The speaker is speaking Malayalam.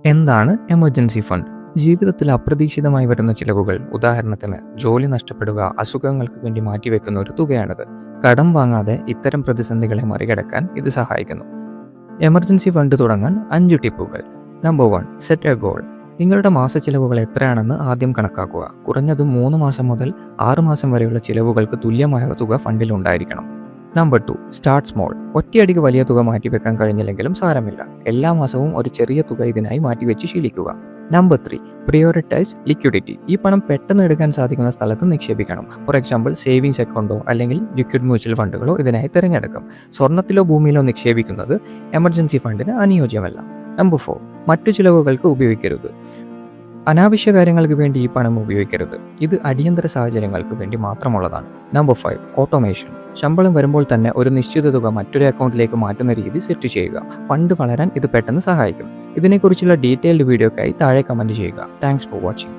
എന്താണ് എമർജൻസി ഫണ്ട്? ജീവിതത്തിൽ അപ്രതീക്ഷിതമായി വരുന്ന ചിലവുകൾ, ഉദാഹരണത്തിന് ജോലി നഷ്ടപ്പെടുക, അസുഖങ്ങൾക്ക് വേണ്ടി മാറ്റിവെക്കുന്ന ഒരു തുകയാണിത്. കടം വാങ്ങാതെ ഇത്തരം പ്രതിസന്ധികളെ മറികടക്കാൻ ഇത് സഹായിക്കുന്നു. എമർജൻസി ഫണ്ട് തുടങ്ങാൻ 5 ടിപ്പുകൾ. Number 1, set a goal. നിങ്ങളുടെ മാസ ചിലവുകൾ എത്രയാണെന്ന് ആദ്യം കണക്കാക്കുക. കുറഞ്ഞത് 3 മാസം മുതൽ 6 മാസം വരെയുള്ള ചിലവുകൾക്ക് തുല്യമായ തുക ഫണ്ടിൽ ഉണ്ടായിരിക്കണം. Number 2, start small. ഒറ്റയടിക്ക് വലിയ തുക മാറ്റിവെക്കാൻ കഴിഞ്ഞില്ലെങ്കിലും സാരമില്ല. എല്ലാ മാസവും ഒരു ചെറിയ തുക ഇതിനായി മാറ്റിവെച്ച് ശീലിക്കുക. Number 3, prioritise liquidity. ഈ പണം പെട്ടെന്ന് എടുക്കാൻ സാധിക്കുന്ന സ്ഥലത്ത് നിക്ഷേപിക്കണം. ഫോർ എക്സാമ്പിൾ, സേവിങ്സ് അക്കൗണ്ടോ അല്ലെങ്കിൽ ലിക്വിഡ് മ്യൂച്വൽ ഫണ്ടുകളോ ഇതിനായി തിരഞ്ഞെടുക്കും. സ്വർണ്ണത്തിലോ ഭൂമിയിലോ നിക്ഷേപിക്കുന്നത് എമർജൻസി ഫണ്ടിന് അനുയോജ്യമല്ല. നമ്പർ 4, മറ്റു ചിലവുകൾക്ക് ഉപയോഗിക്കരുത്. അനാവശ്യ കാര്യങ്ങൾക്ക് വേണ്ടി ഈ പണം ഉപയോഗിക്കരുത്. ഇത് അടിയന്തര സാഹചര്യങ്ങൾക്ക് വേണ്ടി മാത്രമുള്ളതാണ്. Number 5, automation. ശമ്പളം വരുമ്പോൾ തന്നെ ഒരു നിശ്ചിത തുക മറ്റൊരു അക്കൗണ്ടിലേക്ക് മാറ്റുന്ന രീതി സെറ്റ് ചെയ്യുക. ഫണ്ട് വളരാൻ ഇത് പെട്ടെന്ന് സഹായിക്കും. ഇതിനെക്കുറിച്ചുള്ള ഡീറ്റെയിൽഡ് വീഡിയോക്കായി താഴെ കമൻറ്റ് ചെയ്യുക. Thanks for watching.